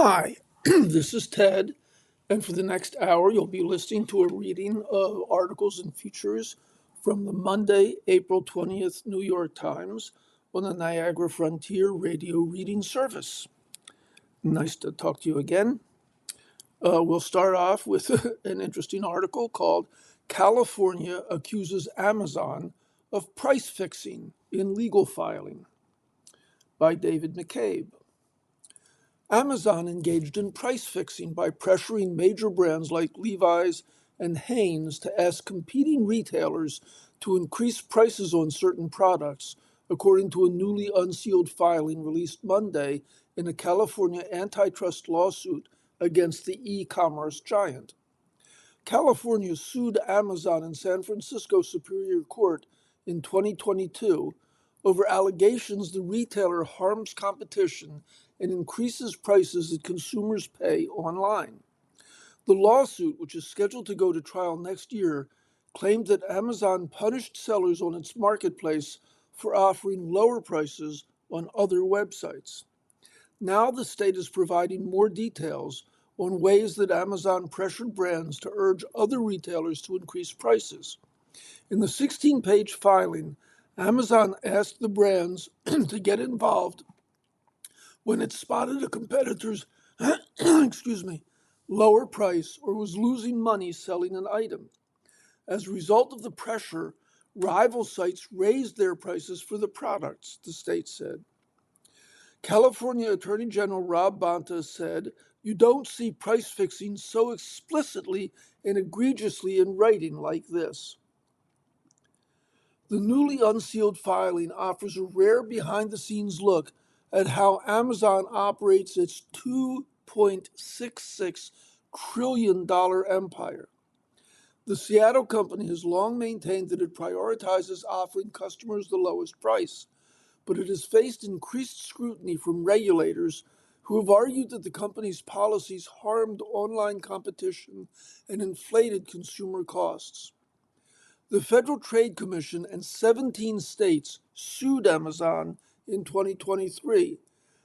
Hi, this is Ted, and for the next hour, you'll be listening to a reading of articles and features from the Monday, April 20th New York Times on the Niagara Frontier Radio Reading Service. Nice to talk to you again. We'll start off with an interesting article called California Accuses Amazon of Price Fixing in Legal Filing by David McCabe. Amazon engaged in price fixing by pressuring major brands like Levi's and Hanes to ask competing retailers to increase prices on certain products, according to a newly unsealed filing released Monday in a California antitrust lawsuit against the e-commerce giant. California sued Amazon in San Francisco Superior Court in 2022 over allegations the retailer harms competition and increases prices that consumers pay online. The lawsuit, which is scheduled to go to trial next year, claimed that Amazon punished sellers on its marketplace for offering lower prices on other websites. Now the state is providing more details on ways that Amazon pressured brands to urge other retailers to increase prices. In the 16-page filing, Amazon asked the brands to get involved when it spotted a competitor's lower price or was losing money selling an item. As a result of the pressure, rival sites raised their prices for the products, the state said. California Attorney General Rob Bonta said, "You don't see price fixing so explicitly and egregiously in writing like this." The newly unsealed filing offers a rare behind-the-scenes look at how Amazon operates its $2.66 trillion empire. The Seattle company has long maintained that it prioritizes offering customers the lowest price, but it has faced increased scrutiny from regulators who have argued that the company's policies harmed online competition and inflated consumer costs. The Federal Trade Commission and 17 states sued Amazon in 2023,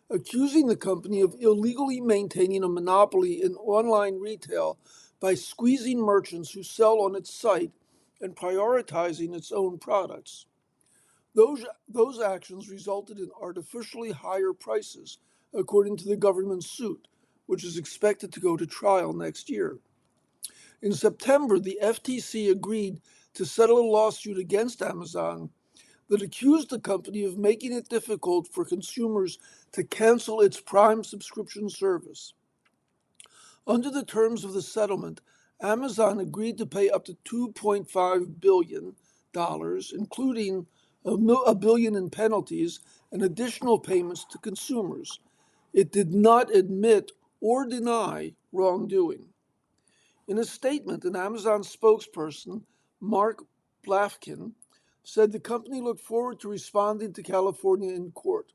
accusing the company of illegally maintaining a monopoly in online retail by squeezing merchants who sell on its site and prioritizing its own products. Those actions resulted in artificially higher prices, according to the government's suit, which is expected to go to trial next year. In September, the FTC agreed to settle a lawsuit against Amazon that accused the company of making it difficult for consumers to cancel its Prime subscription service. Under the terms of the settlement, Amazon agreed to pay up to $2.5 billion, including a billion in penalties and additional payments to consumers. It did not admit or deny wrongdoing. In a statement, an Amazon spokesperson, Mark Blafkin, said the company looked forward to responding to California in court.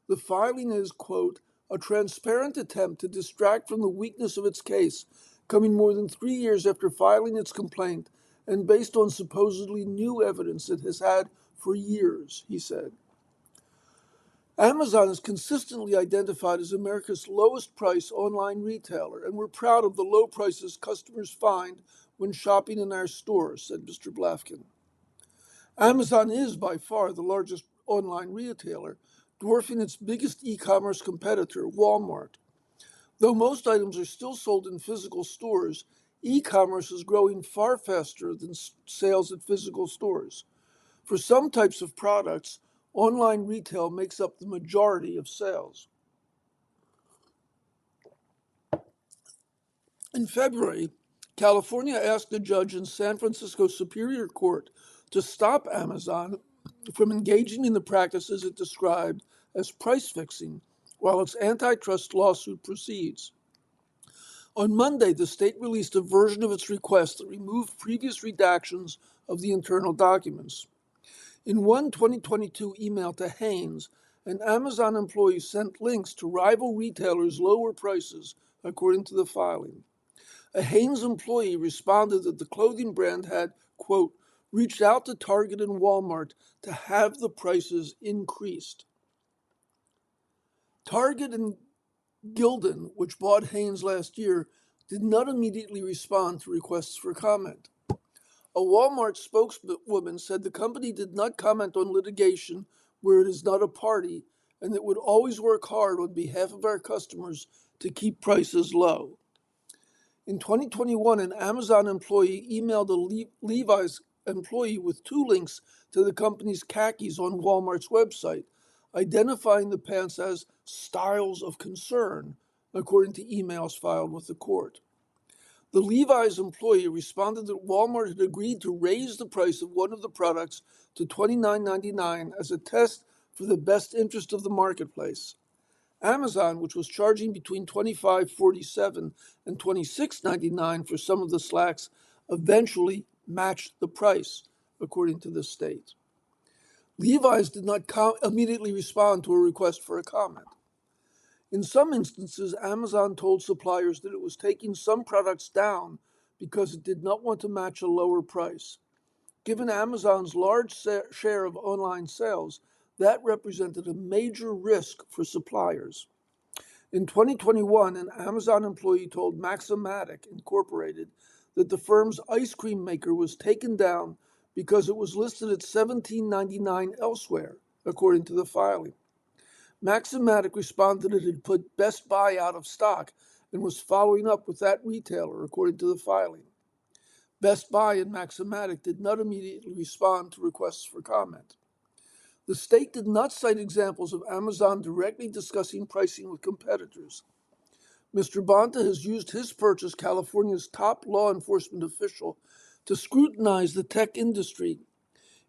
The filing is, quote, a transparent attempt to distract from the weakness of its case, coming more than 3 years after filing its complaint and based on supposedly new evidence it has had for years, he said. Amazon is consistently identified as America's lowest price online retailer, and we're proud of the low prices customers find when shopping in our stores, said Mr. Blafkin. Amazon is by far the largest online retailer, dwarfing its biggest e-commerce competitor, Walmart. Though most items are still sold in physical stores, e-commerce is growing far faster than sales at physical stores. For some types of products, online retail makes up the majority of sales. In February, California asked a judge in San Francisco Superior Court to stop Amazon from engaging in the practices it described as price fixing while its antitrust lawsuit proceeds. On Monday, the state released a version of its request that removed previous redactions of the internal documents. In one 2022 email to Hanes, an Amazon employee sent links to rival retailers' lower prices, according to the filing. A Hanes employee responded that the clothing brand had, quote, reached out to Target and Walmart to have the prices increased. Target and Gildan, which bought Hanes last year, did not immediately respond to requests for comment. A Walmart spokeswoman said the company did not comment on litigation where it is not a party and it would always work hard on behalf of our customers to keep prices low. In 2021, an Amazon employee emailed a Levi's employee with two links to the company's khakis on Walmart's website, identifying the pants as styles of concern, according to emails filed with the court. The Levi's employee responded that Walmart had agreed to raise the price of one of the products to $29.99 as a test for the best interest of the marketplace. Amazon, which was charging between $25.47 and $26.99 for some of the slacks, eventually matched the price, according to the state. Levi's did not immediately respond to a request for a comment. In some instances, Amazon told suppliers that it was taking some products down because it did not want to match a lower price. Given Amazon's large share of online sales, that represented a major risk for suppliers. In 2021, an Amazon employee told Maxomatic Incorporated that the firm's ice cream maker was taken down because it was listed at $17.99 elsewhere, according to the filing. Maxomatic responded it had put Best Buy out of stock and was following up with that retailer, according to the filing. Best Buy and Maxomatic did not immediately respond to requests for comment. The state did not cite examples of Amazon directly discussing pricing with competitors. Mr. Bonta has used his perch as California's top law enforcement official to scrutinize the tech industry.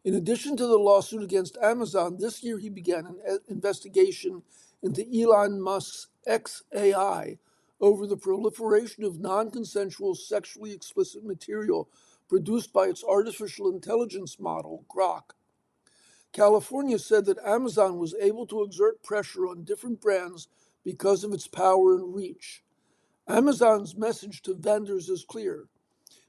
In addition to the lawsuit against Amazon, this year he began an investigation into Elon Musk's xAI over the proliferation of non-consensual sexually explicit material produced by its artificial intelligence model, Grok. California said that Amazon was able to exert pressure on different brands because of its power and reach. Amazon's message to vendors is clear: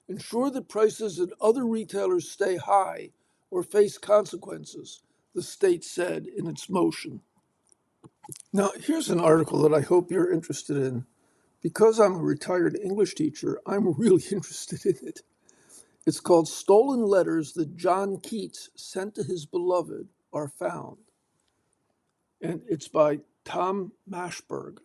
ensure that prices at other retailers stay high or face consequences, the state said in its motion. Now, here's an article that I hope you're interested in. Because I'm a retired English teacher, I'm really interested in it. It's called Stolen Letters That John Keats Sent to His Beloved Are Found. And it's by Tom Mashberg.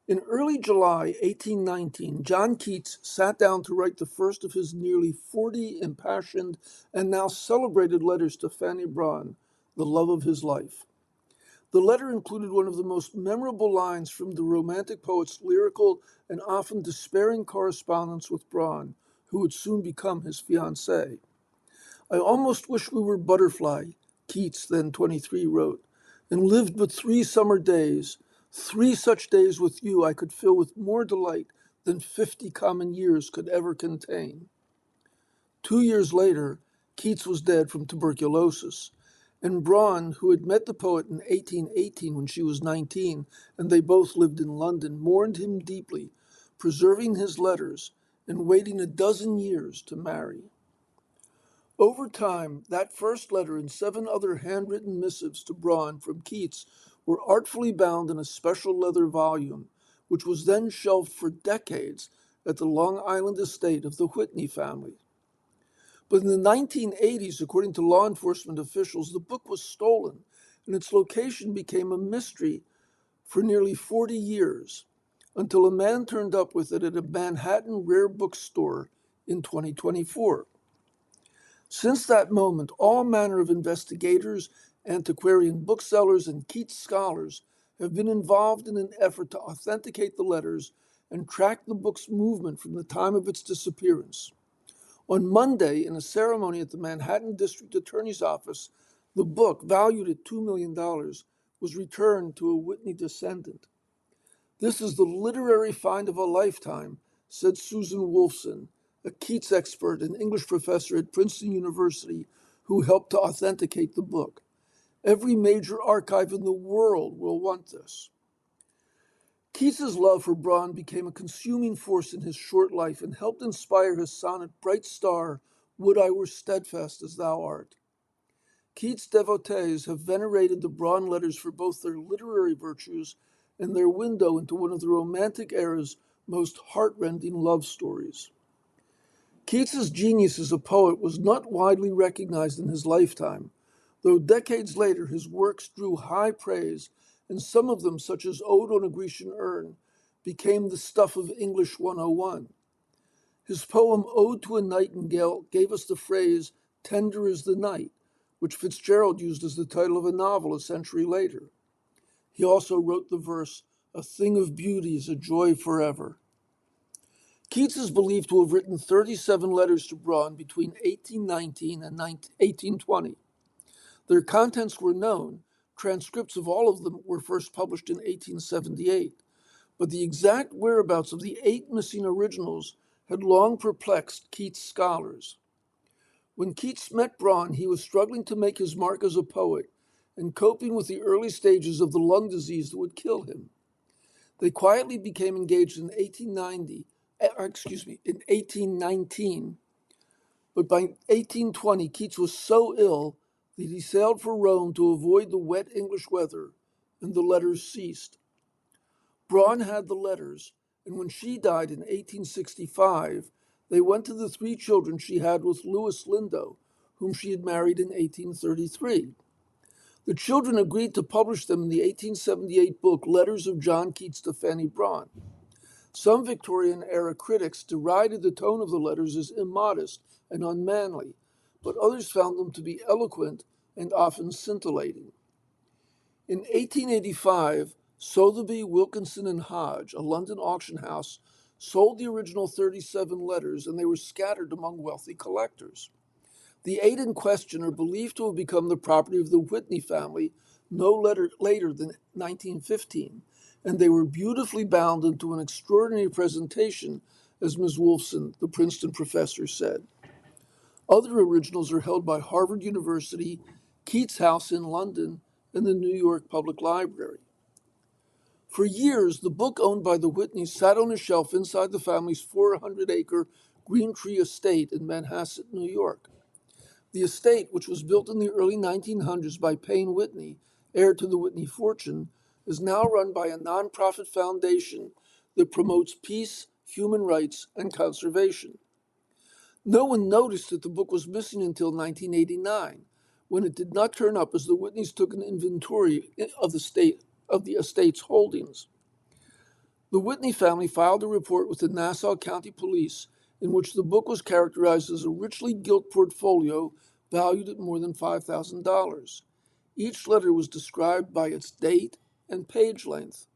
In early July 1819, John Keats sat down to write the first of his nearly 40 impassioned and now celebrated letters to Fanny Brawne, the love of his life. The letter included one of the most memorable lines from the Romantic poet's lyrical and often despairing correspondence with Brawne, who would soon become his fiancée. I almost wish we were butterfly, Keats, then 23, wrote, and lived but 3 summer days. 3 such days with you I could fill with more delight than 50 common years could ever contain. 2 years later, Keats was dead from tuberculosis, and Brawne, who had met the poet in 1818 when she was 19, and they both lived in London, mourned him deeply, preserving his letters and waiting a dozen years to marry. Over time, that first letter and 7 other handwritten missives to Brawne from Keats were artfully bound in a special leather volume, which was then shelved for decades at the Long Island estate of the Whitney family. But in the 1980s, according to law enforcement officials, the book was stolen, and its location became a mystery for nearly 40 years, until a man turned up with it at a Manhattan rare bookstore in 2024. Since that moment, all manner of investigators, antiquarian booksellers, and Keats scholars have been involved in an effort to authenticate the letters and track the book's movement from the time of its disappearance. On Monday, in a ceremony at the Manhattan District Attorney's Office, the book, valued at $2 million, was returned to a Whitney descendant. This is the literary find of a lifetime, said Susan Wolfson, a Keats expert and English professor at Princeton University who helped to authenticate the book. Every major archive in the world will want this. Keats's love for Brawne became a consuming force in his short life and helped inspire his sonnet, Bright Star, Would I Were Steadfast as Thou Art. Keats devotees have venerated the Brawne letters for both their literary virtues and their window into one of the Romantic era's most heartrending love stories. Keats's genius as a poet was not widely recognized in his lifetime, though decades later his works drew high praise, and some of them, such as Ode on a Grecian Urn, became the stuff of English 101. His poem Ode to a Nightingale gave us the phrase, "tender is the night," which Fitzgerald used as the title of a novel a century later. He also wrote the verse, "A thing of beauty is a joy forever." Keats is believed to have written 37 letters to Braun between 1819 and 1820. Their contents were known. Transcripts of all of them were first published in 1878, but the exact whereabouts of the 8 missing originals had long perplexed Keats scholars. When Keats met Braun, he was struggling to make his mark as a poet and coping with the early stages of the lung disease that would kill him. They quietly became engaged in 1819, but by 1820, Keats was so ill that he sailed for Rome to avoid the wet English weather, and the letters ceased. Braun had the letters, and when she died in 1865, they went to the 3 children she had with Louis Lindo, whom she had married in 1833. The children agreed to publish them in the 1878 book Letters of John Keats to Fanny Braun. Some Victorian-era critics derided the tone of the letters as immodest and unmanly, but others found them to be eloquent and often scintillating. In 1885, Sotheby, Wilkinson, and Hodge, a London auction house, sold the original 37 letters, and they were scattered among wealthy collectors. The 8 in question are believed to have become the property of the Whitney family no later than 1915, and they were beautifully bound into an extraordinary presentation, as Ms. Wolfson, the Princeton professor, said. Other originals are held by Harvard University, Keats House in London, and the New York Public Library. For years, the book owned by the Whitneys sat on a shelf inside the family's 400-acre Green Tree estate in Manhasset, New York. The estate, which was built in the early 1900s by Payne Whitney, heir to the Whitney fortune, is now run by a nonprofit foundation that promotes peace, human rights, and conservation. No one noticed that the book was missing until 1989, when it did not turn up as the Whitneys took an inventory of the estate's holdings. The Whitney family filed a report with the Nassau County Police in which the book was characterized as a richly gilt portfolio valued at more than $5,000. Each letter was described by its date and page length.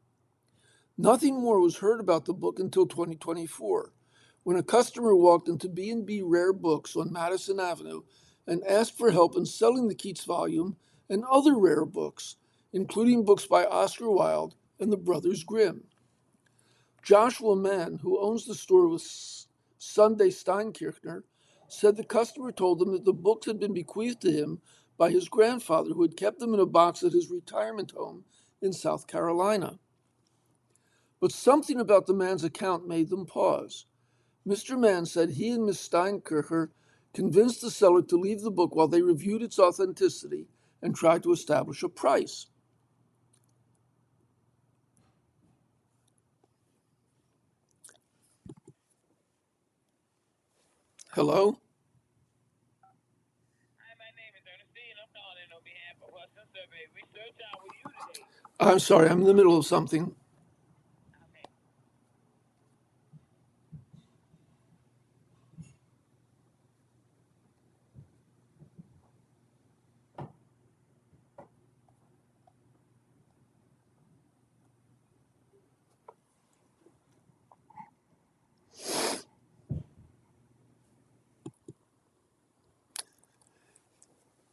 Nothing more was heard about the book until 2024, when a customer walked into B&B Rare Books on Madison Avenue and asked for help in selling the Keats volume and other rare books, including books by Oscar Wilde and the Brothers Grimm. Joshua Mann, who owns the store with Sunday Steinkirchner, said the customer told him that the books had been bequeathed to him by his grandfather, who had kept them in a box at his retirement home in South Carolina. But something about the man's account made them pause. Mr. Mann said he and Miss Steinkircher convinced the seller to leave the book while they reviewed its authenticity and tried to establish a price. Hello? Hi, my name is Ernestine. I'm calling on behalf of Hudson Survey Research. How are you today? I'm sorry, I'm in the middle of something. Okay.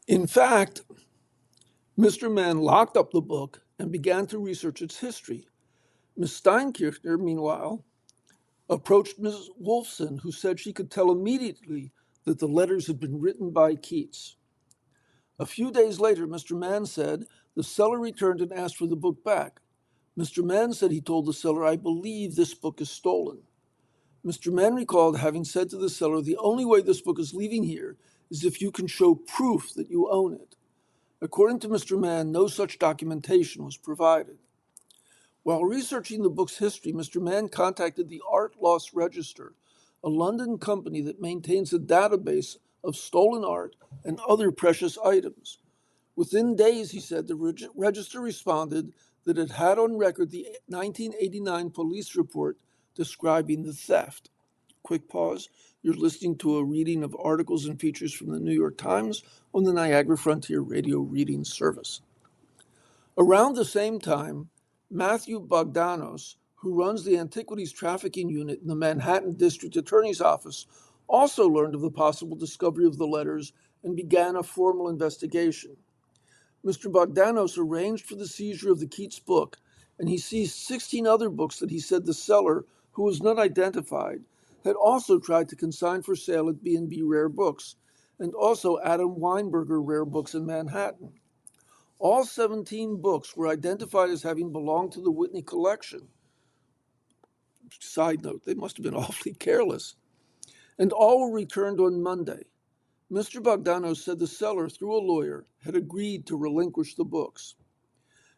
In fact, Mr. Mann locked up the book and began to research its history. Miss Steinkirchner, meanwhile, approached Ms. Wolfson, who said she could tell immediately that the letters had been written by Keats. A few days later, Mr. Mann said the seller returned and asked for the book back. Mr. Mann said he told the seller, "I believe this book is stolen." Mr. Mann recalled having said to the seller, "The only way this book is leaving here is if you can show proof that you own it." According to Mr. Mann, no such documentation was provided. While researching the book's history, Mr. Mann contacted the Art Loss Register, a London company that maintains a database of stolen art and other precious items. Within days, he said, the register responded that it had on record the 1989 police report describing the theft. Quick pause. You're listening to a reading of articles and features from the New York Times on the Niagara Frontier Radio Reading Service. Around the same time, Matthew Bogdanos, who runs the Antiquities Trafficking Unit in the Manhattan District Attorney's Office, also learned of the possible discovery of the letters and began a formal investigation. Mr. Bogdanos arranged for the seizure of the Keats book, and he seized 16 other books that he said the seller, who was not identified, had also tried to consign for sale at B&B Rare Books, and also Adam Weinberger Rare Books in Manhattan. All 17 books were identified as having belonged to the Whitney collection. Side note, they must have been awfully careless. And all were returned on Monday. Mr. Bogdanos said the seller, through a lawyer, had agreed to relinquish the books.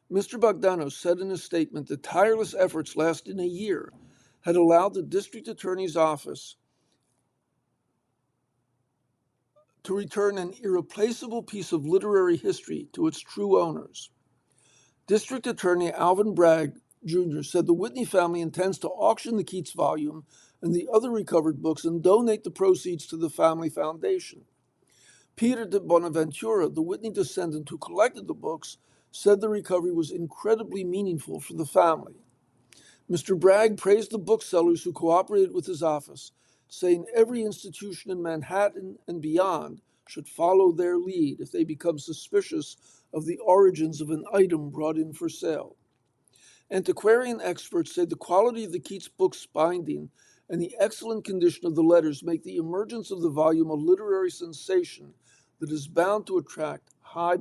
Mr. Bogdanos said in a statement that tireless efforts lasting a year had allowed the district attorney's office to return an irreplaceable piece of literary history to its true owners. District Attorney Alvin Bragg Jr. said the Whitney family intends to auction the Keats volume and the other recovered books and donate the proceeds to the family foundation. Peter de Bonaventura, the Whitney descendant who collected the books, said the recovery was incredibly meaningful for the family. Mr. Bragg praised the booksellers who cooperated with his office, saying every institution in Manhattan and beyond should follow their lead if they become suspicious of the origins of an item brought in for sale. Antiquarian experts say the quality of the Keats book's binding and the excellent condition of the letters make the emergence of the volume a literary sensation that is bound to attract high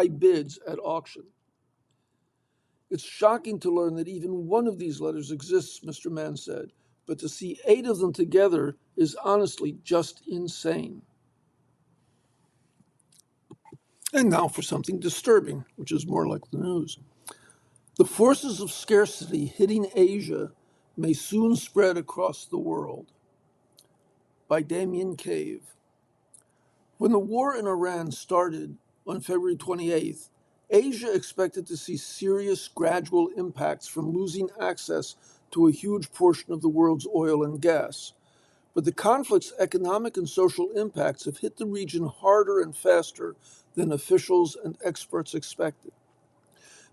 bids at auction. It's shocking to learn that even one of these letters exists, Mr. Mann said, but to see 8 of them together is honestly just insane. And now for something disturbing, which is more like the news. The forces of scarcity hitting Asia may soon spread across the world. By Damien Cave. When the war in Iran started on February 28th, Asia expected to see serious gradual impacts from losing access to a huge portion of the world's oil and gas. But the conflict's economic and social impacts have hit the region harder and faster than officials and experts expected.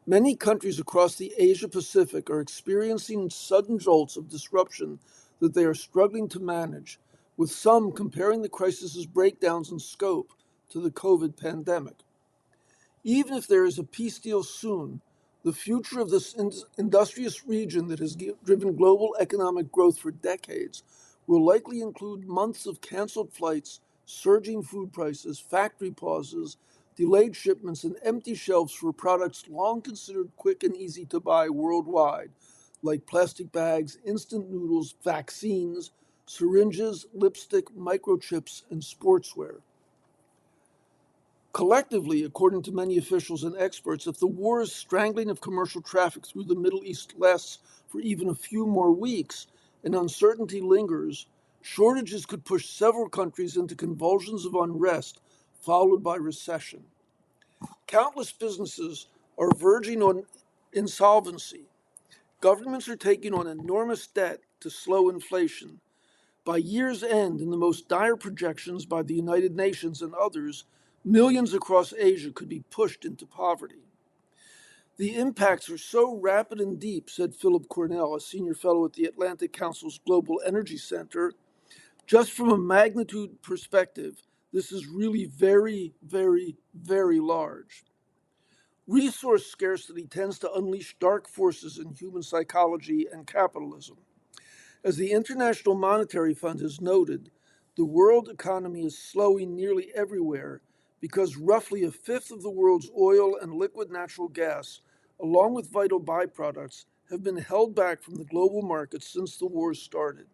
Many countries across the Asia-Pacific are experiencing sudden jolts of disruption that they are struggling to manage, with some comparing the crisis's breakdowns in scope to the COVID pandemic. Even if there is a peace deal soon, the future of this industrious region that has driven global economic growth for decades will likely include months of canceled flights, surging food prices, factory pauses, delayed shipments, and empty shelves for products long considered quick and easy to buy worldwide, like plastic bags, instant noodles, vaccines, syringes, lipstick, microchips, and sportswear. Collectively, according to many officials and experts, if the war's strangling of commercial traffic through the Middle East lasts for even a few more weeks and uncertainty lingers, shortages could push several countries into convulsions of unrest, followed by recession. Countless businesses are verging on insolvency. Governments are taking on enormous debt to slow inflation. By year's end, in the most dire projections by the United Nations and others, millions across Asia could be pushed into poverty. The impacts are so rapid and deep, said Philip Cornell, a senior fellow at the Atlantic Council's Global Energy Center. Just from a magnitude perspective, this is really very, very, very large. Resource scarcity tends to unleash dark forces in human psychology and capitalism. As the International Monetary Fund has noted, the world economy is slowing nearly everywhere because roughly a fifth of the world's oil and liquid natural gas, along with vital byproducts, have been held back from the global markets since the war started.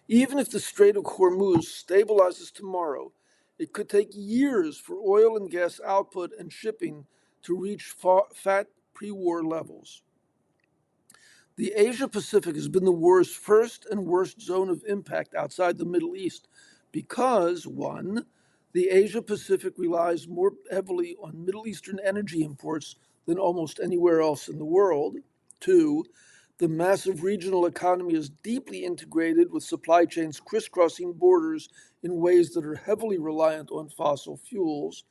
Even if the Strait of Hormuz stabilizes tomorrow, it could take years for oil and gas output and shipping to reach pre-war levels. The Asia-Pacific has been the war's first and worst zone of impact outside the Middle East because, one, the Asia-Pacific relies more heavily on Middle Eastern energy imports than almost anywhere else in the world. Two, the massive regional economy is deeply integrated with supply chains crisscrossing borders in ways that are heavily reliant on fossil fuels.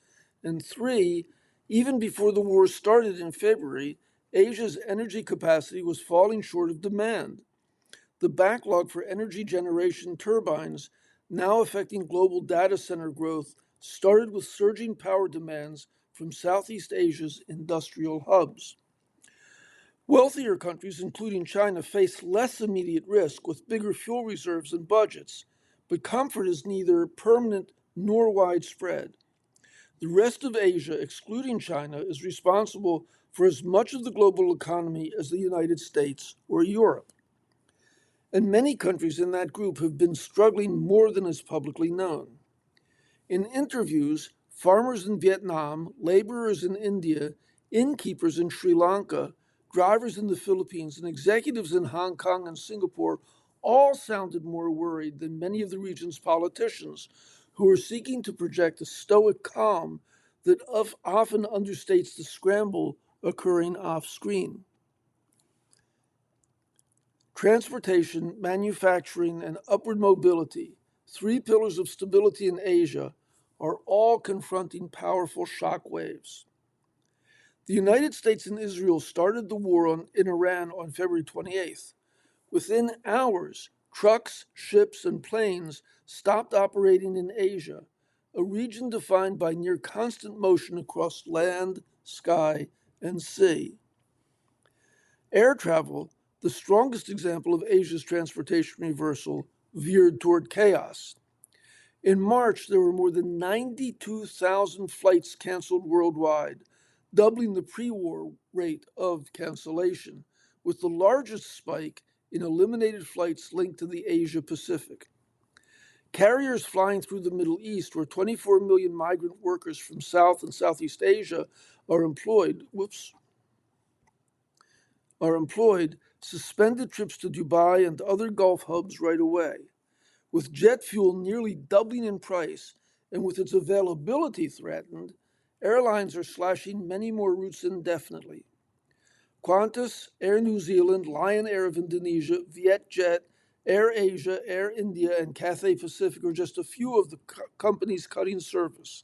And three, even before the war started in February, Asia's energy capacity was falling short of demand. The backlog for energy generation turbines, now affecting global data center growth, started with surging power demands from Southeast Asia's industrial hubs. Wealthier countries, including China, face less immediate risk with bigger fuel reserves and budgets, but comfort is neither permanent nor widespread. The rest of Asia, excluding China, is responsible for as much of the global economy as the United States or Europe. And many countries in that group have been struggling more than is publicly known. In interviews, farmers in Vietnam, laborers in India, innkeepers in Sri Lanka, drivers in the Philippines, and executives in Hong Kong and Singapore all sounded more worried than many of the region's politicians, who are seeking to project a stoic calm that often understates the scramble occurring off-screen. Transportation, manufacturing, and upward mobility, three pillars of stability in Asia, are all confronting powerful shock waves. The United States and Israel started the war in Iran on February 28th. Within hours, trucks, ships, and planes stopped operating in Asia, a region defined by near constant motion across land, sky, and sea. Air travel, the strongest example of Asia's transportation reversal, veered toward chaos. In March, there were more than 92,000 flights canceled worldwide, doubling the pre-war rate of cancellation, with the largest spike in eliminated flights linked to the Asia Pacific. Carriers flying through the Middle East, where 24 million migrant workers from South and Southeast Asia are employed, suspended trips to Dubai and other Gulf hubs right away. With jet fuel nearly doubling in price and with its availability threatened, airlines are slashing many more routes indefinitely. Qantas, Air New Zealand, Lion Air of Indonesia, Vietjet, Air Asia, Air India, and Cathay Pacific are just a few of the companies cutting service.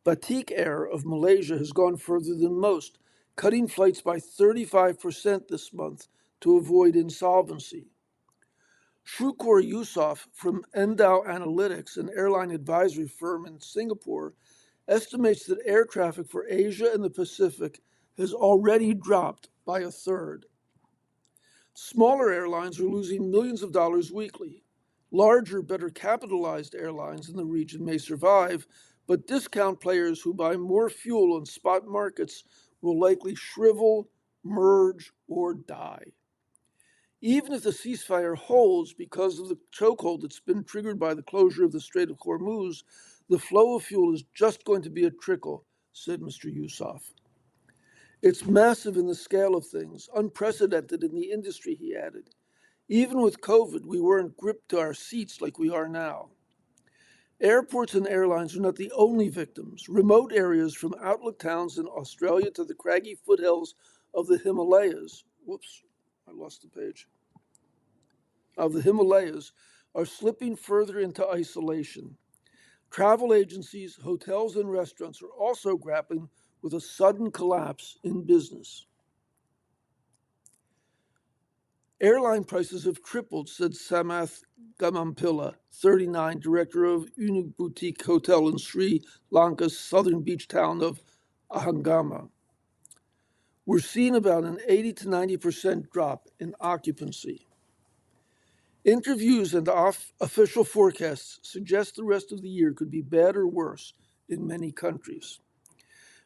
Batik Air of Malaysia has gone further than most, cutting flights by 35% this month to avoid insolvency. Shukor Yusof from Endau Analytics, an airline advisory firm in Singapore, estimates that air traffic for Asia and the Pacific has already dropped by a third. Smaller airlines are losing millions of dollars weekly. Larger, better capitalized airlines in the region may survive, but discount players who buy more fuel on spot markets will likely shrivel, merge, or die. Even if the ceasefire holds because of the chokehold that's been triggered by the closure of the Strait of Hormuz, the flow of fuel is just going to be a trickle, said Mr. Yusof. It's massive in the scale of things, unprecedented in the industry, he added. Even with COVID, we weren't gripped to our seats like we are now. Airports and airlines are not the only victims. Remote areas from outlook towns in Australia to the craggy foothills of the Himalayas, of the Himalayas are slipping further into isolation. Travel agencies, hotels, and restaurants are also grappling with a sudden collapse in business. Airline prices have tripled, said Samath Gamampilla, 39, director of Unique Boutique Hotel in Sri Lanka's southern beach town of Ahangama. We're seeing about an 80 to 90% drop in occupancy. Interviews and official forecasts suggest the rest of the year could be bad or worse in many countries.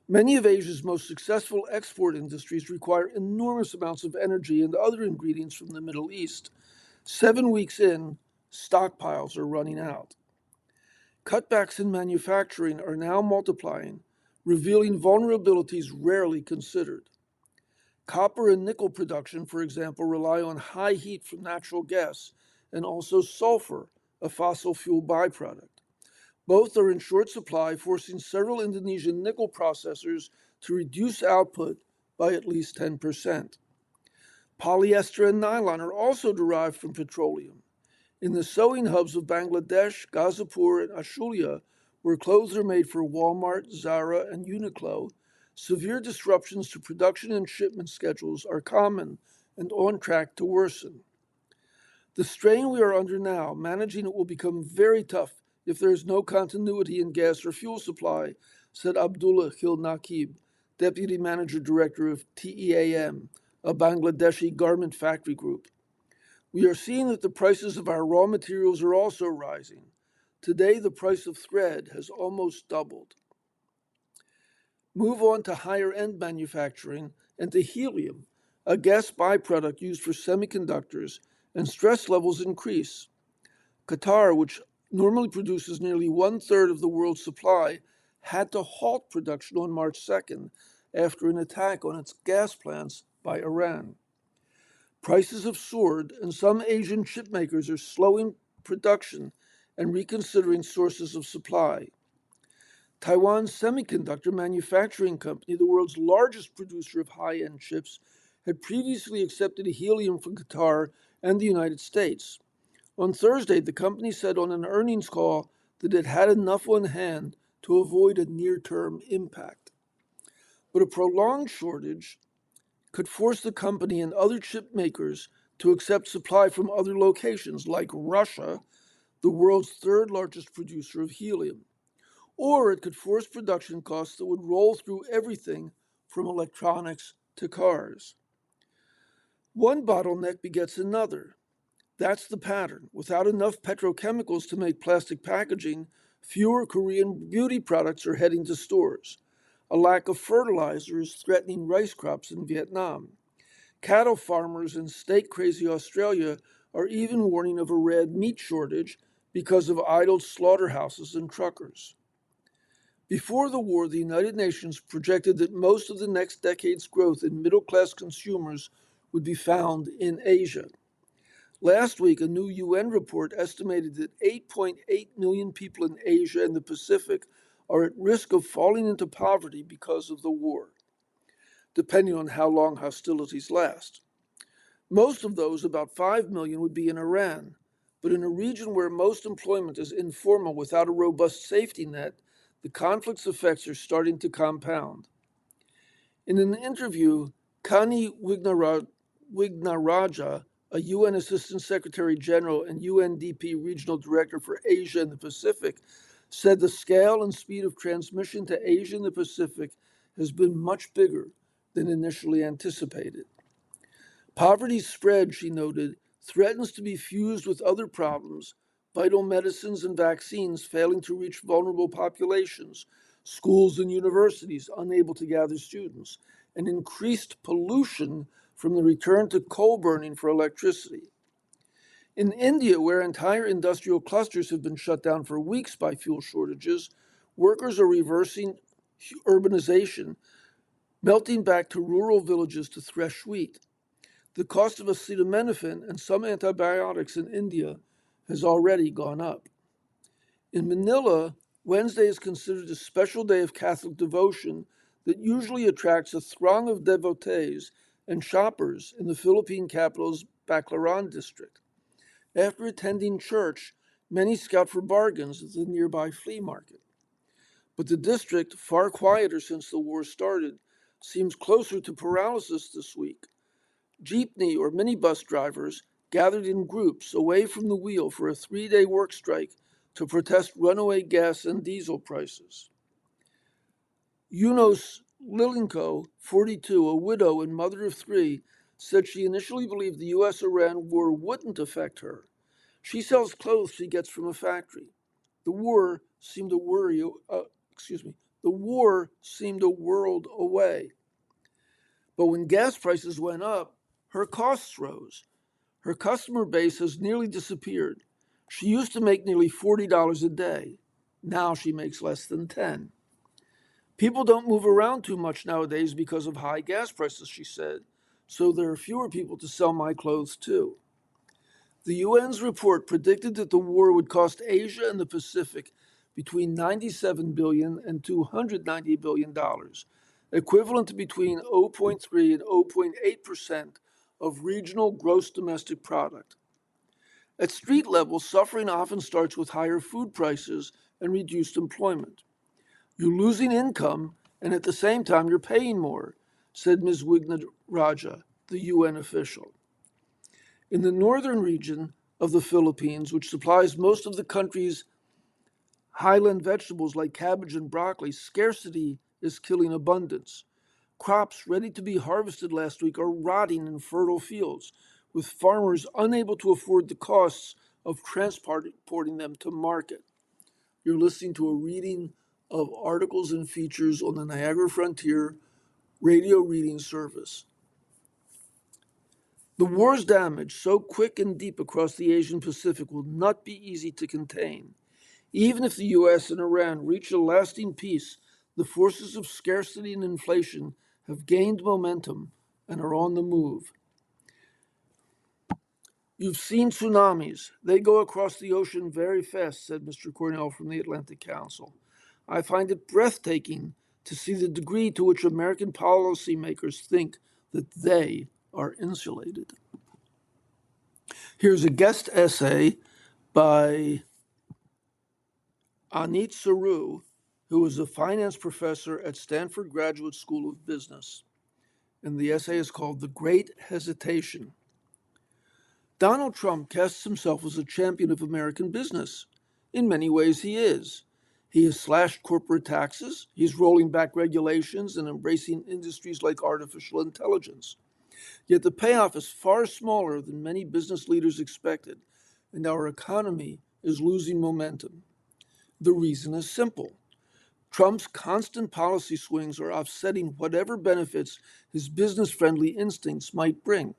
Many of Asia's most successful export industries require enormous amounts of energy and other ingredients from the Middle East. 7 weeks in, stockpiles are running out. Cutbacks in manufacturing are now multiplying, revealing vulnerabilities rarely considered. Copper and nickel production, for example, rely on high heat from natural gas and also sulfur, a fossil fuel byproduct. Both are in short supply, forcing several Indonesian nickel processors to reduce output by at least 10%. Polyester and nylon are also derived from petroleum. In the sewing hubs of Bangladesh, Gazipur, and Ashulia, where clothes are made for Walmart, Zara, and Uniqlo, severe disruptions to production and shipment schedules are common and on track to worsen. The strain we are under now, managing it will become very tough if there is no continuity in gas or fuel supply, said Abdullah Khil Naqib, Deputy Manager Director of TEAM, a Bangladeshi garment factory group. We are seeing that the prices of our raw materials are also rising. Today, the price of thread has almost doubled. Move on to higher end manufacturing and to helium, a gas byproduct used for semiconductors, and stress levels increase. Qatar, which normally produces nearly 1/3 of the world's supply, had to halt production on March 2nd after an attack on its gas plants by Iran. Prices have soared, and some Asian chipmakers are slowing production and reconsidering sources of supply. Taiwan's Semiconductor Manufacturing Company, the world's largest producer of high-end chips, had previously accepted helium from Qatar and the United States. On Thursday, the company said on an earnings call that it had enough on hand to avoid a near-term impact. But a prolonged shortage could force the company and other chip makers to accept supply from other locations, like Russia, the world's third largest producer of helium. Or it could force production costs that would roll through everything from electronics to cars. One bottleneck begets another. That's the pattern. Without enough petrochemicals to make plastic packaging, fewer Korean beauty products are heading to stores. A lack of fertilizer is threatening rice crops in Vietnam. Cattle farmers in steak-crazy Australia are even warning of a red meat shortage because of idled slaughterhouses and truckers. Before the war, the United Nations projected that most of the next decade's growth in middle-class consumers would be found in Asia. Last week, a new UN report estimated that 8.8 million people in Asia and the Pacific are at risk of falling into poverty because of the war, depending on how long hostilities last. Most of those, about 5 million, would be in Iran, but in a region where most employment is informal without a robust safety net, the conflict's effects are starting to compound. In an interview, Kani Wignaraja, a UN Assistant Secretary General and UNDP Regional Director for Asia and the Pacific, said the scale and speed of transmission to Asia and the Pacific has been much bigger than initially anticipated. Poverty's spread, she noted, threatens to be fused with other problems, vital medicines and vaccines failing to reach vulnerable populations, schools and universities unable to gather students, and increased pollution from the return to coal burning for electricity. In India, where entire industrial clusters have been shut down for weeks by fuel shortages, workers are reversing urbanization, melting back to rural villages to thresh wheat. The cost of acetaminophen and some antibiotics in India has already gone up. In Manila, Wednesday is considered a special day of Catholic devotion that usually attracts a throng of devotees and shoppers in the Philippine capital's Baclaran district. After attending church, many scout for bargains at the nearby flea market. But the district, far quieter since the war started, seems closer to paralysis this week. Jeepney or minibus drivers gathered in groups away from the wheel for a 3-day work strike to protest runaway gas and diesel prices. Yunus Lilinko, 42, a widow and mother of 3, said she initially believed the U.S.-Iran war wouldn't affect her. She sells clothes she gets from a factory. The war seemed a world away. But when gas prices went up, her costs rose. Her customer base has nearly disappeared. She used to make nearly $40 a day. Now she makes less than 10. People don't move around too much nowadays because of high gas prices, she said. so there are fewer people to sell my clothes to. The UN's report predicted that the war would cost Asia and the Pacific between $97 billion and $290 billion, equivalent to between 0.3 and 0.8% of regional gross domestic product. At street level, suffering often starts with higher food prices and reduced employment. You're losing income, and at the same time, you're paying more, said Ms. Wigna Raja, the UN official. In the northern region of the Philippines, which supplies most of the country's highland vegetables like cabbage and broccoli, scarcity is killing abundance. Crops ready to be harvested last week are rotting in fertile fields, with farmers unable to afford the costs of transporting them to market. You're listening to a reading of articles and features on the Niagara Frontier radio reading service. The war's damage, so quick and deep across the Asian Pacific, will not be easy to contain. Even if the U.S. and Iran reach a lasting peace, the forces of scarcity and inflation have gained momentum and are on the move. You've seen tsunamis. They go across the ocean very fast, said Mr. Cornell from the Atlantic Council. I find it breathtaking to see the degree to which American policymakers think that they are insulated. Here's a guest essay by Anit Saru, who is a finance professor at Stanford Graduate School of Business. And the essay is called The Great Hesitation. Donald Trump casts himself as a champion of American business. In many ways, he is. He has slashed corporate taxes, he's rolling back regulations and embracing industries like artificial intelligence. Yet the payoff is far smaller than many business leaders expected, and our economy is losing momentum. The reason is simple. Trump's constant policy swings are offsetting whatever benefits his business-friendly instincts might bring.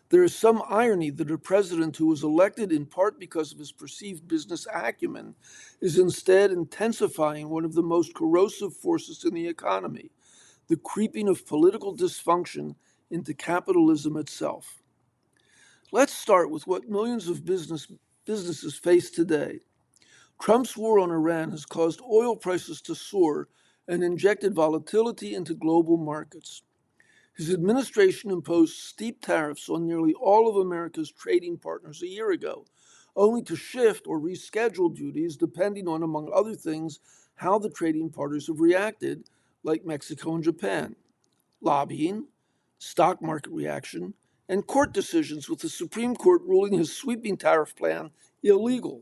There is some irony that a president who was elected in part because of his perceived business acumen is instead intensifying one of the most corrosive forces in the economy, the creeping of political dysfunction into capitalism itself. Let's start with what millions of businesses face today. Trump's war on Iran has caused oil prices to soar and injected volatility into global markets. His administration imposed steep tariffs on nearly all of America's trading partners a year ago, only to shift or reschedule duties depending on, among other things, how the trading partners have reacted, like Mexico and Japan. Lobbying, stock market reaction, and court decisions, with the Supreme Court ruling his sweeping tariff plan illegal.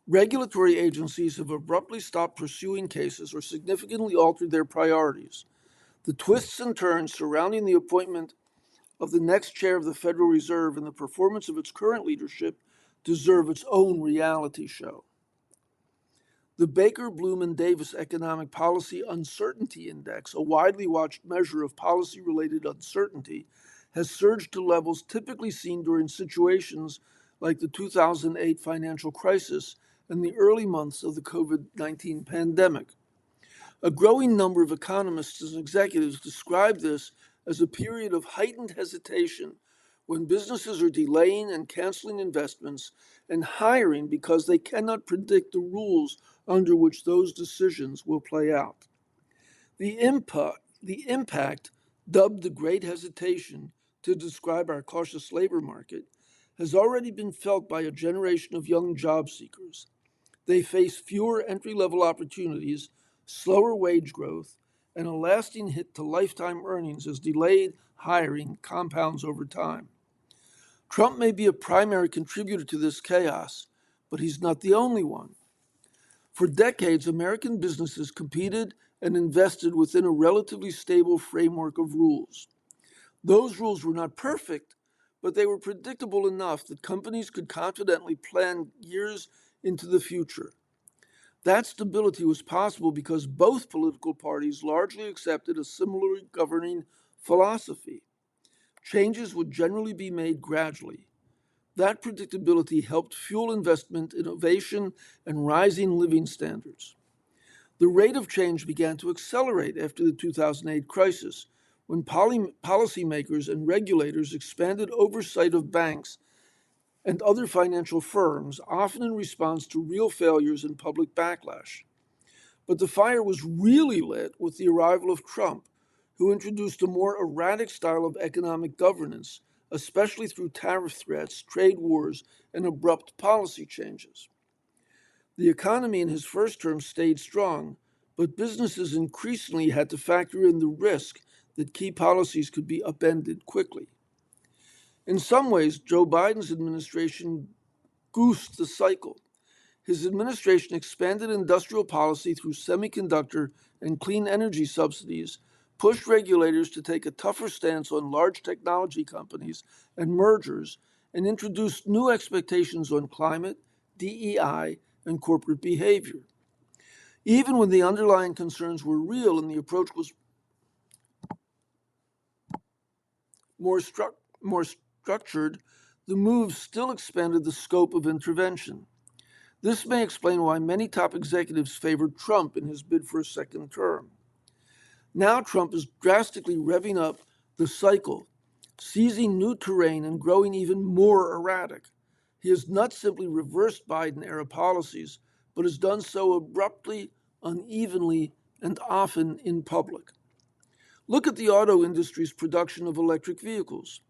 Regulatory agencies have abruptly stopped pursuing cases or significantly altered their priorities. The twists and turns surrounding the appointment of the next chair of the Federal Reserve and the performance of its current leadership deserve its own reality show. The Baker, Bloom, and Davis Economic Policy Uncertainty Index, a widely watched measure of policy-related uncertainty, has surged to levels typically seen during situations like the 2008 financial crisis and the early months of the COVID-19 pandemic. A growing number of economists and executives describe this as a period of heightened hesitation when businesses are delaying and canceling investments and hiring because they cannot predict the rules under which those decisions will play out. The impact, dubbed the Great Hesitation to describe our cautious labor market, has already been felt by a generation of young job seekers. They face fewer entry-level opportunities, slower wage growth, and a lasting hit to lifetime earnings as delayed hiring compounds over time. Trump may be a primary contributor to this chaos, but he's not the only one. For decades, American businesses competed and invested within a relatively stable framework of rules. Those rules were not perfect, but they were predictable enough that companies could confidently plan years into the future. That stability was possible because both political parties largely accepted a similar governing philosophy. Changes would generally be made gradually. That predictability helped fuel investment, innovation, and rising living standards. The rate of change began to accelerate after the 2008 crisis, when policymakers and regulators expanded oversight of banks and other financial firms, often in response to real failures and public backlash. But the fire was really lit with the arrival of Trump, who introduced a more erratic style of economic governance, especially through tariff threats, trade wars, and abrupt policy changes. The economy in his first term stayed strong, but businesses increasingly had to factor in the risk that key policies could be upended quickly. In some ways, Joe Biden's administration goosed the cycle. His administration expanded industrial policy through semiconductor and clean energy subsidies, pushed regulators to take a tougher stance on large technology companies and mergers, and introduced new expectations on climate, DEI, and corporate behavior. Even when the underlying concerns were real and the approach was more structured, the moves still expanded the scope of intervention. This may explain why many top executives favored Trump in his bid for a second term. Now Trump is drastically revving up the cycle, seizing new terrain and growing even more erratic. He has not simply reversed Biden-era policies, but has done so abruptly, unevenly, and often in public. Look at the auto industry's production of electric vehicles.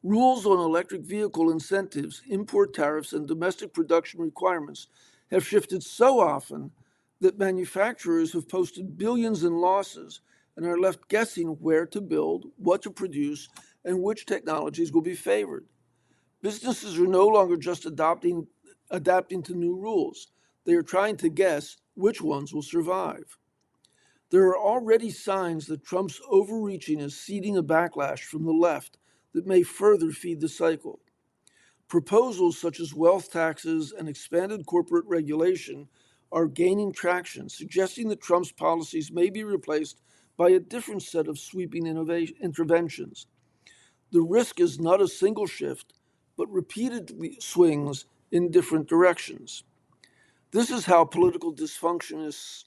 Rules on electric vehicle incentives, import tariffs, and domestic production requirements have shifted so often that manufacturers have posted billions in losses and are left guessing where to build, what to produce, and which technologies will be favored. Businesses are no longer just adapting to new rules. They are trying to guess which ones will survive. There are already signs that Trump's overreaching is seeding a backlash from the left that may further feed the cycle. Proposals such as wealth taxes and expanded corporate regulation are gaining traction, suggesting that Trump's policies may be replaced by a different set of sweeping interventions. The risk is not a single shift, but repeated swings in different directions. This is how political dysfunction is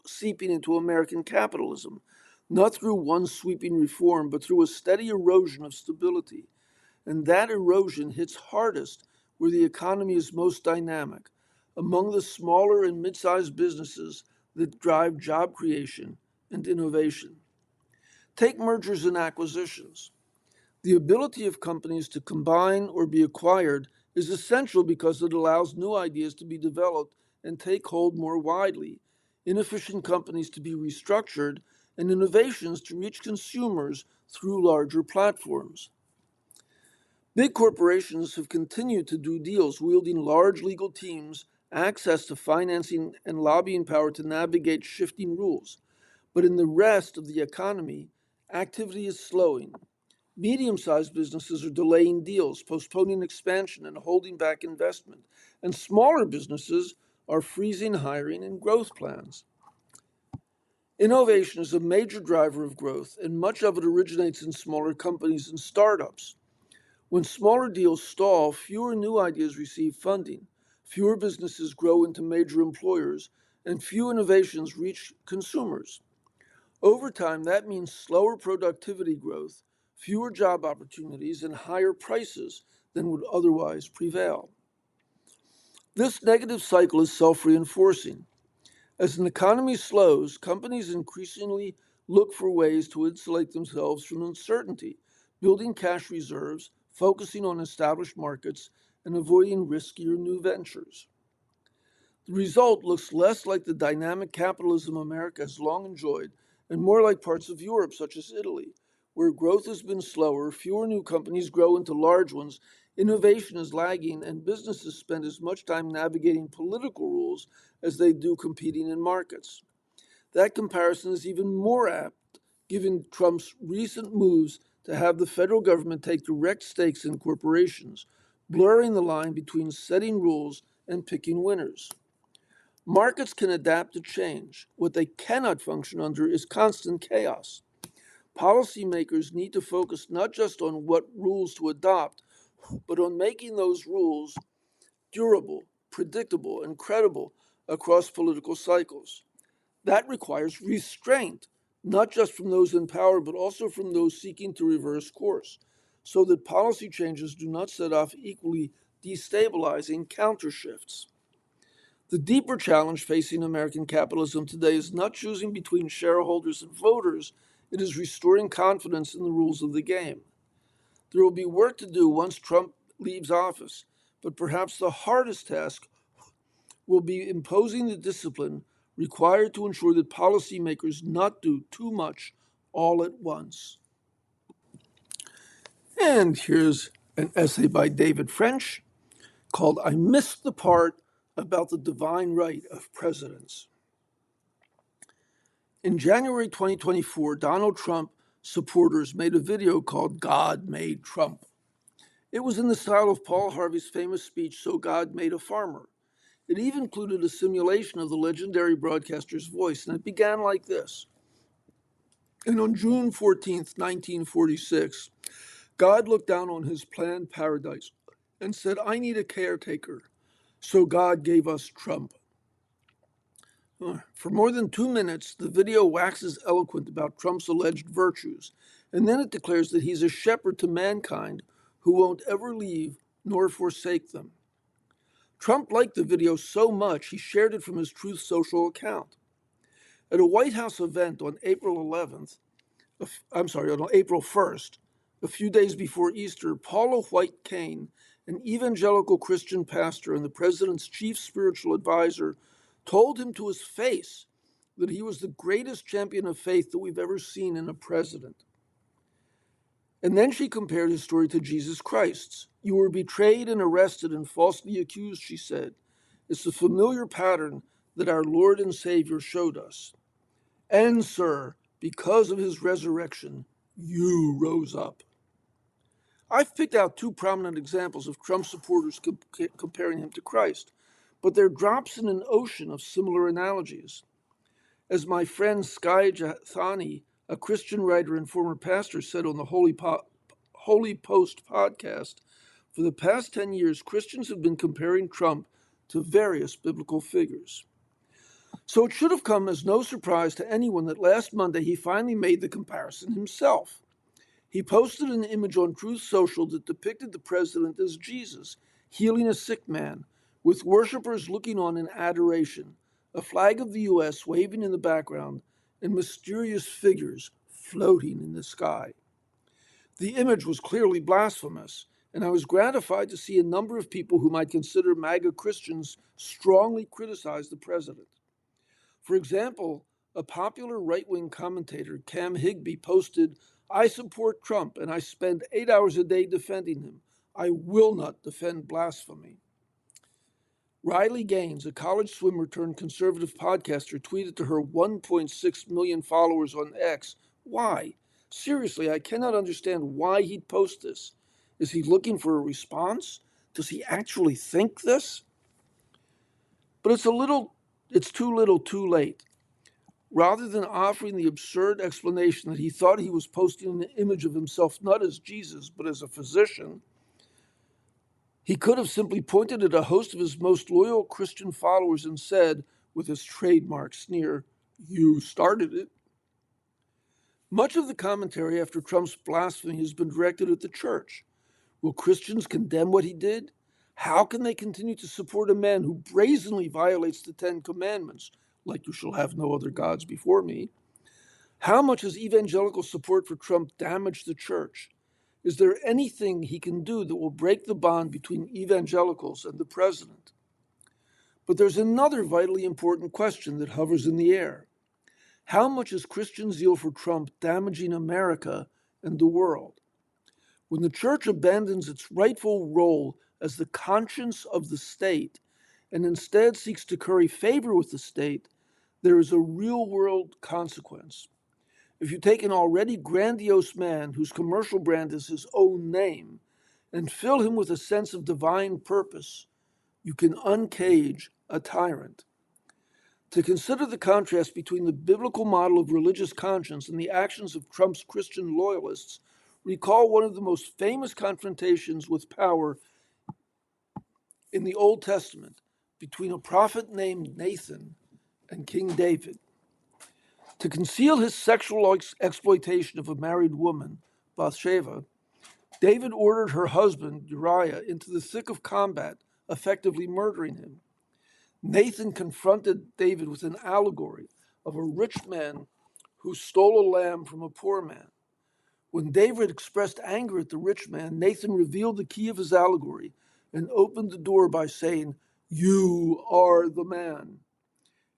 seeping into American capitalism, not through one sweeping reform, but through a steady erosion of stability. And that erosion hits hardest where the economy is most dynamic, among the smaller and mid-sized businesses that drive job creation and innovation. Take mergers and acquisitions. The ability of companies to combine or be acquired is essential because it allows new ideas to be developed and take hold more widely, inefficient companies to be restructured, and innovations to reach consumers through larger platforms. Big corporations have continued to do deals wielding large legal teams, access to financing, and lobbying power to navigate shifting rules. But in the rest of the economy, activity is slowing. Medium-sized businesses are delaying deals, postponing expansion, and holding back investment. And smaller businesses are freezing hiring and growth plans. Innovation is a major driver of growth, and much of it originates in smaller companies and startups. When smaller deals stall, fewer new ideas receive funding, fewer businesses grow into major employers, and few innovations reach consumers. Over time, that means slower productivity growth, fewer job opportunities, and higher prices than would otherwise prevail. This negative cycle is self-reinforcing. As an economy slows, companies increasingly look for ways to insulate themselves from uncertainty, building cash reserves, focusing on established markets, and avoiding riskier new ventures. The result looks less like the dynamic capitalism America has long enjoyed and more like parts of Europe, such as Italy, where growth has been slower, fewer new companies grow into large ones, innovation is lagging, and businesses spend as much time navigating political rules as they do competing in markets. That comparison is even more apt given Trump's recent moves to have the federal government take direct stakes in corporations, blurring the line between setting rules and picking winners. Markets can adapt to change. What they cannot function under is constant chaos. Policymakers need to focus not just on what rules to adopt, but on making those rules durable, predictable, and credible across political cycles. That requires restraint, not just from those in power, but also from those seeking to reverse course, so that policy changes do not set off equally destabilizing countershifts. The deeper challenge facing American capitalism today is not choosing between shareholders and voters, it is restoring confidence in the rules of the game. There will be work to do once Trump leaves office, but perhaps the hardest task will be imposing the discipline required to ensure that policymakers not do too much all at once. And here's an essay by David French called I Missed the Part About the Divine Right of Presidents. In January 2024, Donald Trump supporters made a video called God Made Trump. It was in the style of Paul Harvey's famous speech, So God Made a Farmer. It even included a simulation of the legendary broadcaster's voice, and it began like this. And on June 14th, 1946, God looked down on his planned paradise and said, I need a caretaker. So God gave us Trump. For more than 2 minutes, the video waxes eloquent about Trump's alleged virtues, and then it declares that he's a shepherd to mankind who won't ever leave nor forsake them. Trump liked the video so much he shared it from his Truth Social account. At a White House event on April 1st, a few days before Easter, Paula White Cain, an evangelical Christian pastor and the president's chief spiritual advisor, told him to his face that he was the greatest champion of faith that we've ever seen in a president. And then she compared his story to Jesus Christ's. You were betrayed and arrested and falsely accused, she said. It's a familiar pattern that our Lord and Savior showed us. And, sir, because of his resurrection, you rose up. I've picked out 2 prominent examples of Trump supporters comparing him to Christ, but they're drops in an ocean of similar analogies. As my friend Sky Jathani, a Christian writer and former pastor, said on the Holy Post podcast, for the past 10 years, Christians have been comparing Trump to various biblical figures. So it should have come as no surprise to anyone that last Monday he finally made the comparison himself. He posted an image on Truth Social that depicted the president as Jesus, healing a sick man, with worshipers looking on in adoration, a flag of the U.S. waving in the background, and mysterious figures floating in the sky. The image was clearly blasphemous, and I was gratified to see a number of people whom I consider MAGA Christians strongly criticize the president. For example, a popular right-wing commentator, Cam Higby, posted, I support Trump and I spend 8 hours a day defending him. I will not defend blasphemy. Riley Gaines, a college swimmer turned conservative podcaster, tweeted to her 1.6 million followers on X, why? Seriously, I cannot understand why he'd post this. Is he looking for a response? Does he actually think this? But it's too little too late. Rather than offering the absurd explanation that he thought he was posting an image of himself not as Jesus, but as a physician, he could have simply pointed at a host of his most loyal Christian followers and said, with his trademark sneer, you started it. Much of the commentary after Trump's blasphemy has been directed at the church. Will Christians condemn what he did? How can they continue to support a man who brazenly violates the 10 Commandments, like you shall have no other gods before me? How much has evangelical support for Trump damaged the church? Is there anything he can do that will break the bond between evangelicals and the president? But there's another vitally important question that hovers in the air. How much is Christian zeal for Trump damaging America and the world? When the church abandons its rightful role as the conscience of the state and instead seeks to curry favor with the state, there is a real-world consequence. If you take an already grandiose man whose commercial brand is his own name and fill him with a sense of divine purpose, you can uncage a tyrant. To consider the contrast between the biblical model of religious conscience and the actions of Trump's Christian loyalists, recall one of the most famous confrontations with power in the Old Testament between a prophet named Nathan and King David. To conceal his sexual exploitation of a married woman, Bathsheba, David ordered her husband, Uriah, into the thick of combat, effectively murdering him. Nathan confronted David with an allegory of a rich man who stole a lamb from a poor man. When David expressed anger at the rich man, Nathan revealed the key of his allegory and opened the door by saying, "You are the man."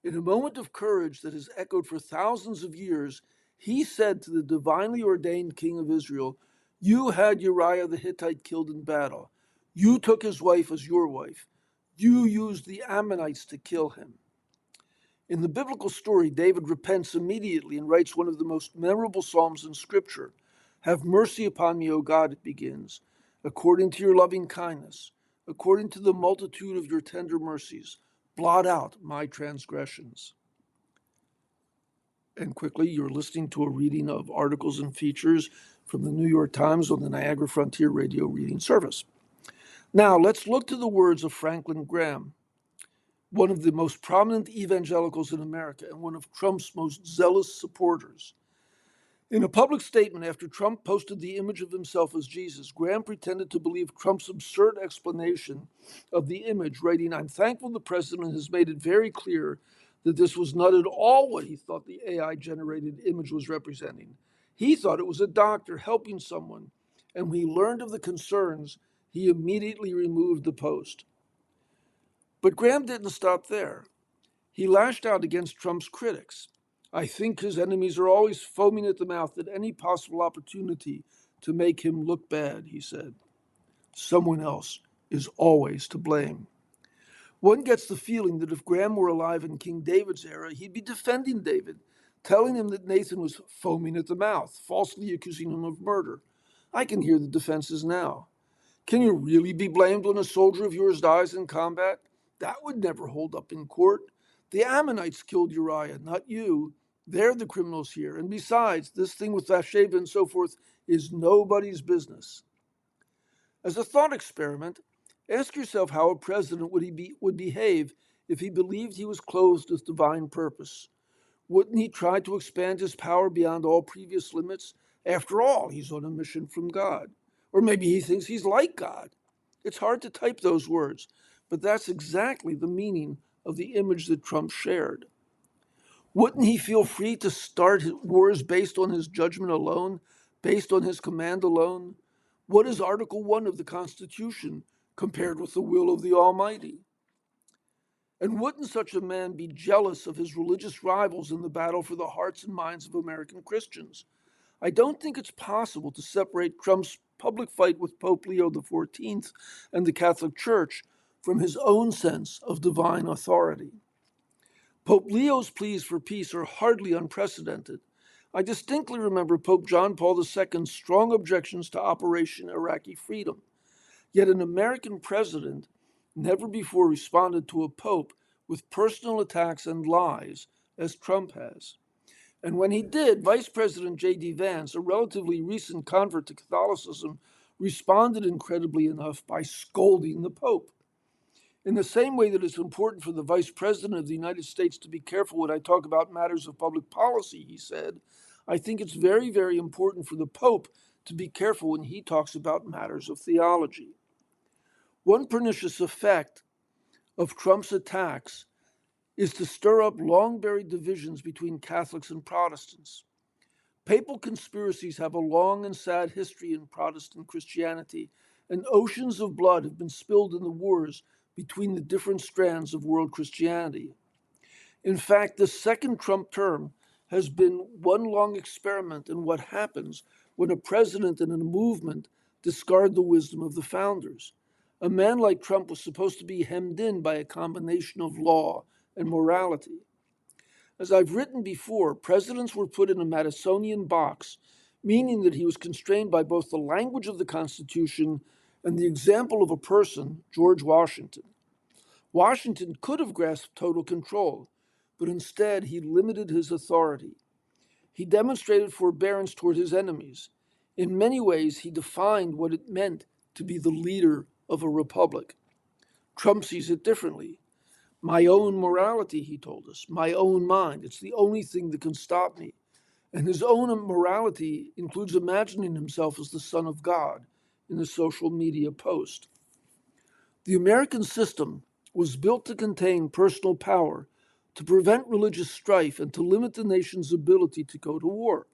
In a moment of courage that has echoed for thousands of years, he said to the divinely ordained king of Israel, "You had Uriah the Hittite killed in battle. You took his wife as your wife. You used the Ammonites to kill him." In the biblical story, David repents immediately and writes one of the most memorable psalms in Scripture. "Have mercy upon me, O God," it begins, "according to your loving kindness, according to the multitude of your tender mercies, blot out my transgressions." And quickly, you're listening to a reading of articles and features from the New York Times on the Niagara Frontier Radio Reading Service. Now, let's look to the words of Franklin Graham, one of the most prominent evangelicals in America and one of Trump's most zealous supporters. In a public statement after Trump posted the image of himself as Jesus, Graham pretended to believe Trump's absurd explanation of the image, writing, "I'm thankful the president has made it very clear that this was not at all what he thought the AI-generated image was representing. He thought it was a doctor helping someone, and when he learned of the concerns, he immediately removed the post." But Graham didn't stop there. He lashed out against Trump's critics. "I think his enemies are always foaming at the mouth at any possible opportunity to make him look bad," he said. "Someone else is always to blame." One gets the feeling that if Graham were alive in King David's era, he'd be defending David, telling him that Nathan was foaming at the mouth, falsely accusing him of murder. I can hear the defenses now. "Can you really be blamed when a soldier of yours dies in combat? That would never hold up in court. The Ammonites killed Uriah, not you. They're the criminals here. And besides, this thing with Bathsheba and so forth is nobody's business." As a thought experiment, ask yourself how a president would behave if he believed he was clothed with divine purpose. Wouldn't he try to expand his power beyond all previous limits? After all, he's on a mission from God. Or maybe he thinks he's like God. It's hard to type those words, but that's exactly the meaning of the image that Trump shared. Wouldn't he feel free to start wars based on his judgment alone, based on his command alone? What is Article 1 of the Constitution compared with the will of the Almighty? And wouldn't such a man be jealous of his religious rivals in the battle for the hearts and minds of American Christians? I don't think it's possible to separate Trump's public fight with Pope Leo XIV and the Catholic Church from his own sense of divine authority. Pope Leo's pleas for peace are hardly unprecedented. I distinctly remember Pope John Paul II's strong objections to Operation Iraqi Freedom. Yet an American president never before responded to a pope with personal attacks and lies as Trump has. And when he did, Vice President J.D. Vance, a relatively recent convert to Catholicism, responded incredibly enough by scolding the Pope. In the same way that it's important for the Vice President of the United States to be careful when I talk about matters of public policy, he said, I think it's very, very important for the Pope to be careful when he talks about matters of theology. One pernicious effect of Trump's attacks is to stir up long-buried divisions between Catholics and Protestants. Papal conspiracies have a long and sad history in Protestant Christianity, and oceans of blood have been spilled in the wars between the different strands of world Christianity. In fact, the second Trump term has been one long experiment in what happens when a president and a movement discard the wisdom of the founders. A man like Trump was supposed to be hemmed in by a combination of law and morality. As I've written before, presidents were put in a Madisonian box, meaning that he was constrained by both the language of the Constitution and the example of a person, George Washington. Washington could have grasped total control, but instead he limited his authority. He demonstrated forbearance toward his enemies. In many ways, he defined what it meant to be the leader of a republic. Trump sees it differently. My own morality, he told us, my own mind. It's the only thing that can stop me. And his own morality includes imagining himself as the Son of God in a social media post. The American system was built to contain personal power, to prevent religious strife, and to limit the nation's ability to go to war.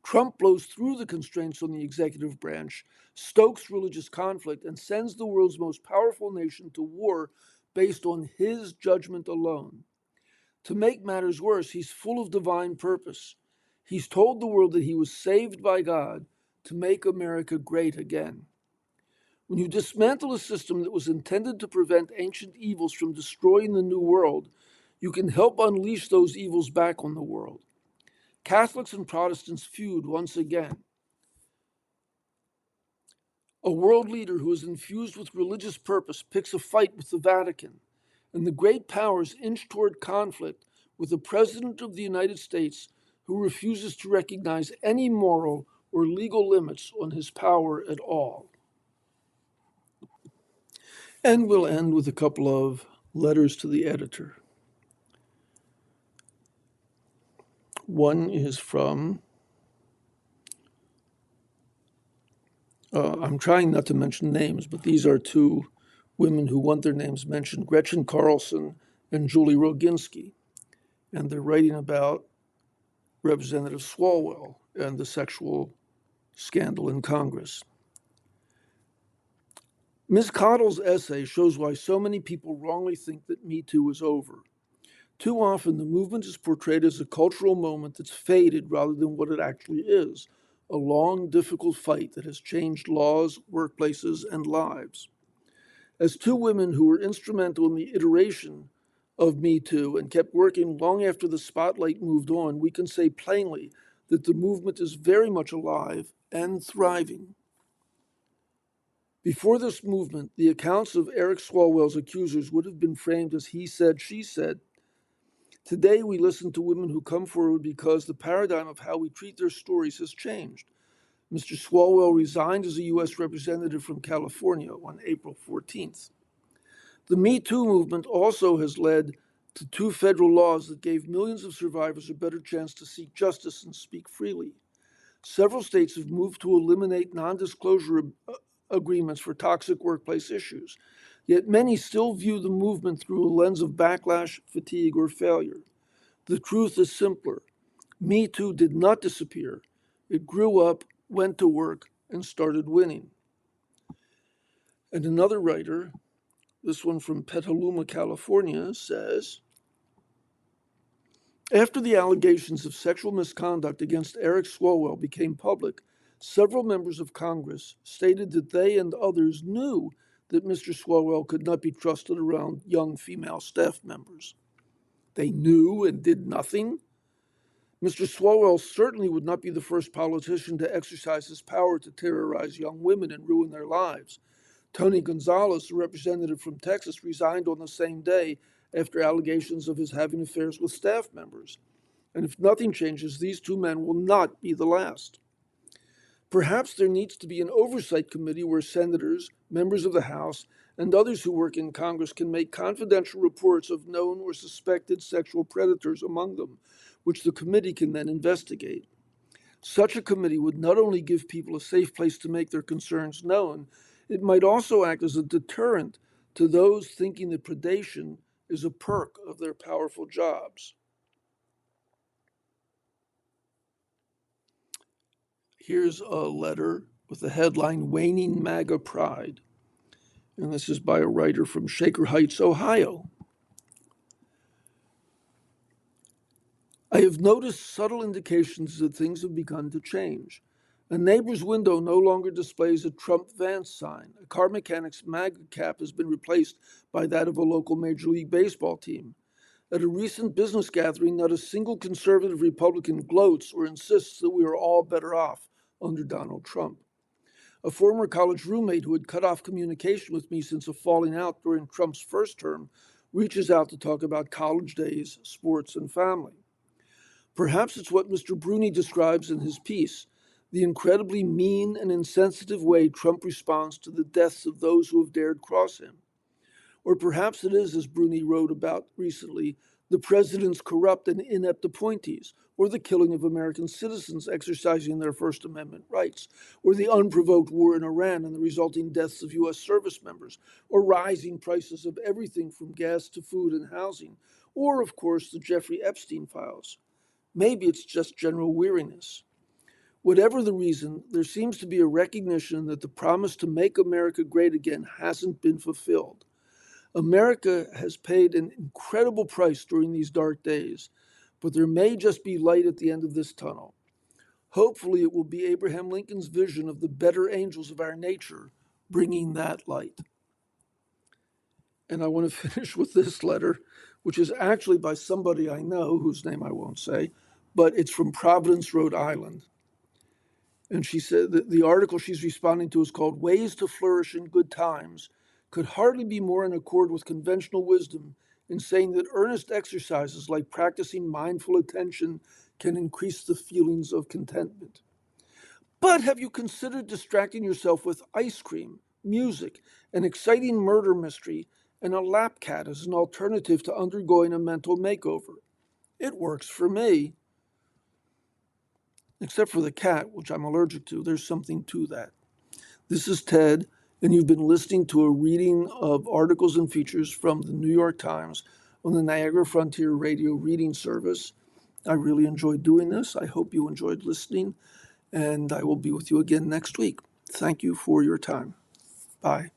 Trump blows through the constraints on the executive branch, stokes religious conflict, and sends the world's most powerful nation to war based on his judgment alone. To make matters worse, he's full of divine purpose. He's told the world that he was saved by God to make America great again. When you dismantle a system that was intended to prevent ancient evils from destroying the new world, you can help unleash those evils back on the world. Catholics and Protestants feud once again. A world leader who is infused with religious purpose picks a fight with the Vatican, and the great powers inch toward conflict with the President of the United States who refuses to recognize any moral or legal limits on his power at all. And we'll end with a couple of letters to the editor. One is from, I'm trying not to mention names, but these are two women who want their names mentioned, Gretchen Carlson and Julie Roginski. And they're writing about Representative Swalwell and the sexual scandal in Congress. Ms. Cottle's essay shows why so many people wrongly think that Me Too is over. Too often, the movement is portrayed as a cultural moment that's faded rather than what it actually is, a long, difficult fight that has changed laws, workplaces, and lives. As two women who were instrumental in the iteration of Me Too and kept working long after the spotlight moved on, we can say plainly that the movement is very much alive and thriving. Before this movement, the accounts of Eric Swalwell's accusers would have been framed as he said, she said. Today, we listen to women who come forward because the paradigm of how we treat their stories has changed. Mr. Swalwell resigned as a U.S. representative from California on April 14th. The Me Too movement also has led to two federal laws that gave millions of survivors a better chance to seek justice and speak freely. Several states have moved to eliminate non-disclosure agreements for toxic workplace issues, yet many still view the movement through a lens of backlash, fatigue, or failure. The truth is simpler. Me Too did not disappear. It grew up, went to work, and started winning. And another writer, this one from Petaluma, California, says, after the allegations of sexual misconduct against Eric Swalwell became public, several members of Congress stated that they and others knew that Mr. Swalwell could not be trusted around young female staff members. They knew and did nothing. Mr. Swalwell certainly would not be the first politician to exercise his power to terrorize young women and ruin their lives. Tony Gonzalez, a representative from Texas, resigned on the same day after allegations of his having affairs with staff members. And if nothing changes, these two men will not be the last. Perhaps there needs to be an oversight committee where senators, members of the House, and others who work in Congress can make confidential reports of known or suspected sexual predators among them, which the committee can then investigate. Such a committee would not only give people a safe place to make their concerns known, it might also act as a deterrent to those thinking that predation is a perk of their powerful jobs. Here's a letter with the headline, Waning MAGA Pride. And this is by a writer from Shaker Heights, Ohio. I have noticed subtle indications that things have begun to change. A neighbor's window no longer displays a Trump Vance sign. A car mechanic's MAGA cap has been replaced by that of a local Major League Baseball team. At a recent business gathering, not a single conservative Republican gloats or insists that we are all better off under Donald Trump. A former college roommate who had cut off communication with me since a falling out during Trump's first term reaches out to talk about college days, sports, and family. Perhaps it's what Mr. Bruni describes in his piece, the incredibly mean and insensitive way Trump responds to the deaths of those who have dared cross him. Or perhaps it is, as Bruni wrote about recently, the president's corrupt and inept appointees, or the killing of American citizens exercising their First Amendment rights, or the unprovoked war in Iran and the resulting deaths of U.S. service members, or rising prices of everything from gas to food and housing, or, of course, the Jeffrey Epstein files. Maybe it's just general weariness. Whatever the reason, there seems to be a recognition that the promise to make America great again hasn't been fulfilled. America has paid an incredible price during these dark days, but there may just be light at the end of this tunnel. Hopefully, it will be Abraham Lincoln's vision of the better angels of our nature bringing that light. And I want to finish with this letter, which is actually by somebody I know, whose name I won't say, but it's from Providence, Rhode Island. And she said that the article she's responding to is called Ways to Flourish in Good Times, could hardly be more in accord with conventional wisdom in saying that earnest exercises like practicing mindful attention can increase the feelings of contentment. But have you considered distracting yourself with ice cream, music, an exciting murder mystery, and a lap cat as an alternative to undergoing a mental makeover? It works for me. Except for the cat, which I'm allergic to, there's something to that. This is Ted, and you've been listening to a reading of articles and features from the New York Times on the Niagara Frontier Radio Reading Service. I really enjoyed doing this. I hope you enjoyed listening, and I will be with you again next week. Thank you for your time. Bye.